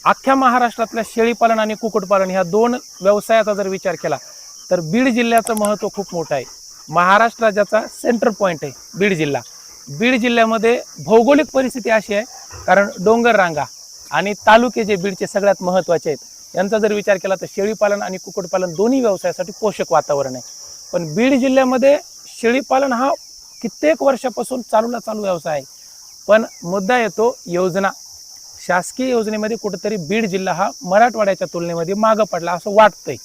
अख्ख्या महाराष्ट्रातल्या शेळीपालन आणि कुक्कुटपालन ह्या दोन व्यवसायाचा जर विचार केला तर बीड जिल्ह्याचं महत्त्व खूप मोठं आहे। महाराष्ट्र राज्याचा सेंटर पॉईंट आहे बीड जिल्हा। बीड जिल्ह्यामध्ये भौगोलिक परिस्थिती अशी आहे, कारण डोंगर रांगा आणि तालुके जे बीडचे सगळ्यात महत्त्वाचे आहेत यांचा जर विचार केला तर शेळीपालन आणि कुक्कुटपालन दोन्ही व्यवसायासाठी पोषक वातावरण आहे। पण बीड जिल्ह्यामध्ये शेळीपालन हा कित्येक वर्षापासून चालू व्यवसाय आहे। पण मुद्दा येतो योजना, शासकीय योजनेमध्ये कुठेतरी बीड जिल्हा हा मराठवाड्याच्या तुलनेमध्ये मागे पडला असं वाटतंय,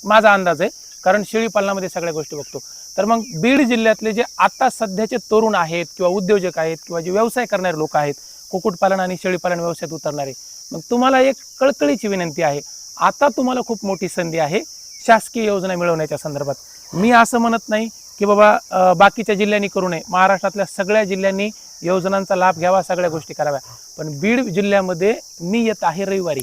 माझा अंदाज आहे, कारण शेळीपालनामध्ये सगळ्या गोष्टी बघतो। तर मग बीड जिल्ह्यातले जे आता सध्याचे तरुण आहेत किंवा उद्योजक आहेत किंवा जे व्यवसाय करणारे लोक आहेत, कुक्कुटपालन आणि शेळीपालन व्यवसायात उतरणारे, मग तुम्हाला एक कळकळीची विनंती आहे, आता तुम्हाला खूप मोठी संधी आहे शासकीय योजना मिळवण्याच्या संदर्भात। मी असं म्हणत नाही की बाबा बाकीच्या जिल्ह्यांनी करू नये, महाराष्ट्रातल्या सगळ्या जिल्ह्यांनी योजनांचा लाभ घ्यावा, सगळ्या गोष्टी कराव्या। पण बीड जिल्ह्यामध्ये मी येत आहे रविवारी,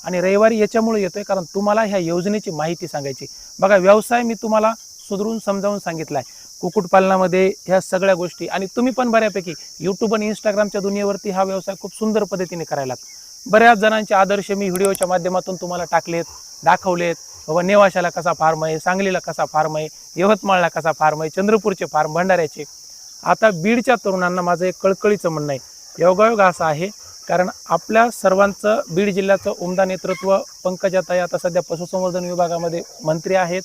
आणि रविवारी याच्यामुळे येतोय कारण तुम्हाला ह्या योजनेची माहिती सांगायची। बघा, व्यवसाय मी तुम्हाला सुधरून समजावून सांगितलाय, कुक्कुटपालनामध्ये ह्या सगळ्या गोष्टी, आणि तुम्ही पण बऱ्यापैकी यूट्यूब आणि इंस्टाग्रामच्या दुनियेवरती हा व्यवसाय खूप सुंदर पद्धतीने करायला। बऱ्याच जणांचे आदर्श मी व्हिडिओच्या माध्यमातून तुम्हाला टाकलेत, दाखवलेत। बाबा नेवाशाला कसा फार्म आहे, सांगलीला कसा फार्म आहे, यवतमाळला कसा फार्म आहे, चंद्रपूरचे फार्म, भंडाऱ्याचे। आता बीडच्या तरुणांना माझं एक कळकळीचं म्हणणं आहे, योगायोग असा आहे, कारण आपल्या सर्वांचं बीड जिल्ह्याचं उमदा नेतृत्व पंकजाताई आता सध्या पशुसंवर्धन विभागामध्ये मंत्री आहेत,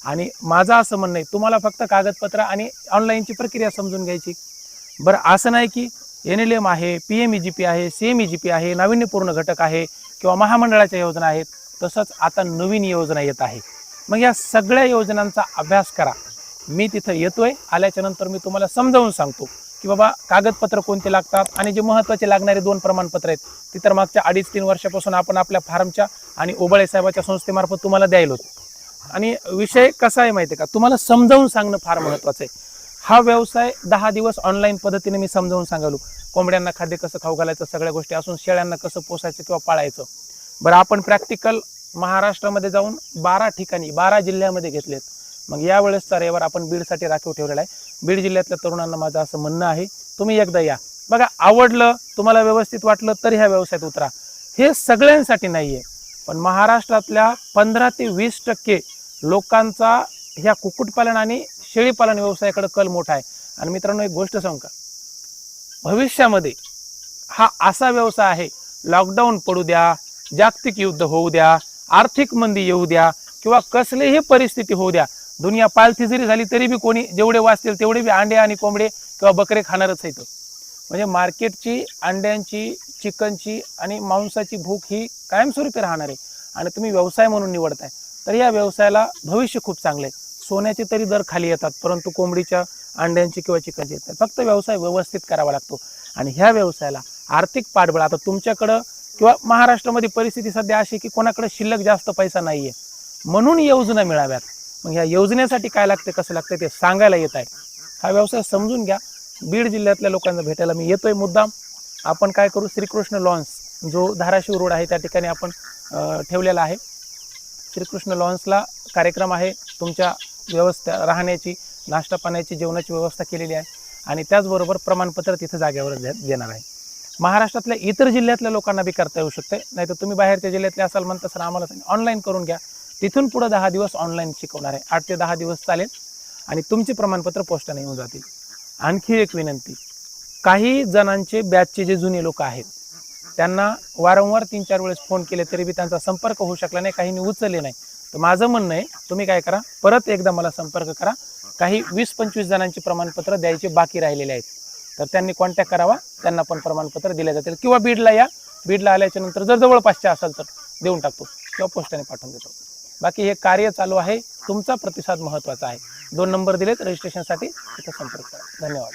आणि माझं असं म्हणणं आहे तुम्हाला फक्त कागदपत्र आणि ऑनलाईनची प्रक्रिया समजून घ्यायची। बरं, असं नाही की NLM आहे, PMEGP आहे, CMEGP आहे, नाविन्यपूर्ण घटक आहे किंवा महामंडळाच्या योजना आहेत, तसंच आता नवीन योजना येत आहे। मग या सगळ्या योजनांचा अभ्यास करा। मी तिथं येतोय, आल्याच्या नंतर मी तुम्हाला समजावून सांगतो की बाबा कागदपत्र कोणते लागतात, आणि जे महत्त्वाचे लागणारे 2 प्रमाणपत्र आहेत ती तर मागच्या 2.5-3 वर्षापासून आपण आपल्या फार्मच्या आणि ओबळे साहेबाच्या संस्थेमार्फत तुम्हाला द्यायला होतो। आणि विषय कसा आहे माहिती आहे का, तुम्हाला समजावून सांगणं फार महत्त्वाचं आहे। हा व्यवसाय 10 दिवस ऑनलाईन पद्धतीने मी समजावून सांगालो, कोंबड्यांना खाद्य कसं खाऊ घालायचं, सगळ्या गोष्टी असून शेळ्यांना कसं पोसायचं किंवा पाळायचं। बरं, आपण प्रॅक्टिकल महाराष्ट्रामध्ये जाऊन 12 ठिकाणी 12 जिल्ह्यामध्ये घेतलेत। मग यावेळेसचा रविवार आपण बीडसाठी राखीव ठेवलेला आहे। बीड जिल्ह्यातल्या तरुणांना माझं असं म्हणणं आहे, तुम्ही एकदा या, बघा, आवडलं, तुम्हाला व्यवस्थित वाटलं तर ह्या व्यवसायात उतरा। हे सगळ्यांसाठी नाहीये, पण महाराष्ट्रातल्या 15 ते 20% लोकांचा ह्या कुक्कुटपालन आणि शेळीपालन व्यवसायाकडे कल मोठा आहे। आणि मित्रांनो, एक गोष्ट सांगू का, भविष्यामध्ये हा असा व्यवसाय आहे, लॉकडाऊन पडू द्या, जागतिक युद्ध होऊ द्या, आर्थिक मंदी येऊ द्या किंवा कसलीही परिस्थिती होऊ द्या, दुनिया पालथी जरी झाली तरी बी कोणी जेवढे वाचतील तेवढे बी अंडे आणि कोंबडे किंवा बकरे खाणारच आहेत। म्हणजे मार्केटची अंड्यांची, चिकनची आणि मांसाची भूक ही कायमस्वरूपी राहणार आहे, आणि तुम्ही व्यवसाय म्हणून निवडताय तर या व्यवसायाला भविष्य खूप चांगलं आहे। सोन्याचे तरी दर खाली येतात, परंतु कोंबडीच्या, अंड्यांची किंवा चिकनची येतात। फक्त व्यवसाय व्यवस्थित करावा लागतो, आणि ह्या व्यवसायाला आर्थिक पाठबळ, आता तुमच्याकडं किंवा महाराष्ट्रामध्ये परिस्थिती सध्या अशी की कोणाकडे शिल्लक जास्त पैसा नाहीये, म्हणून योजना मिळाव्यात। मग ह्या योजनेसाठी काय लागते, कसं लागते ते सांगायला येत आहे। हा व्यवसाय समजून घ्या। बीड जिल्ह्यातल्या लोकांना भेटायला मी येतोय मुद्दाम। आपण काय करू, श्रीकृष्ण लॉन्स जो धाराशिव रोड आहे त्या ठिकाणी आपण ठेवलेला आहे। श्रीकृष्ण लॉन्सला कार्यक्रम आहे, तुमच्या व्यवस्था, राहण्याची, नाश्ता पाण्याची, जेवणाची व्यवस्था केलेली आहे, आणि त्याचबरोबर प्रमाणपत्र तिथं जागेवर देणार आहे। महाराष्ट्रातल्या इतर जिल्ह्यातल्या लोकांना बी करता येऊ शकते, नाहीतर तुम्ही बाहेरच्या जिल्ह्यातले असाल म्हणता सर आम्हाला ऑनलाईन करून घ्या। तिथून पुढे 10 दिवस ऑनलाईन शिकवणार आहे, 8 ते 10 दिवस चालेल, आणि तुमचे प्रमाणपत्र पोस्टाने येऊन जातील। आणखी एक विनंती, काही जणांचे बॅचचे जे जुने लोक आहेत त्यांना वारंवार 3-4 वेळेस फोन केले तरी बी त्यांचा संपर्क होऊ शकला नाही, काहींनी उचलले नाही। तर माझं म्हणणं आहे, तुम्ही काय करा, परत एकदा मला संपर्क करा। काही 20-25 जणांची प्रमाणपत्र द्यायचे बाकी राहिलेले आहेत, तर त्यांनी कॉन्टॅक्ट करावा, त्यांना पण प्रमाणपत्र दिले जातील। किंवा बीडला या, बीडला आल्याच्या नंतर जर जवळपासचे असेल तर देऊन टाकतो किंवा पोस्टाने पाठवून देतो। बाकी हे कार्य चालू आहे, तुमचा प्रतिसाद महत्त्वाचा आहे। 2 नंबर दिलेत रजिस्ट्रेशनसाठी, तिथे संपर्क करा। धन्यवाद।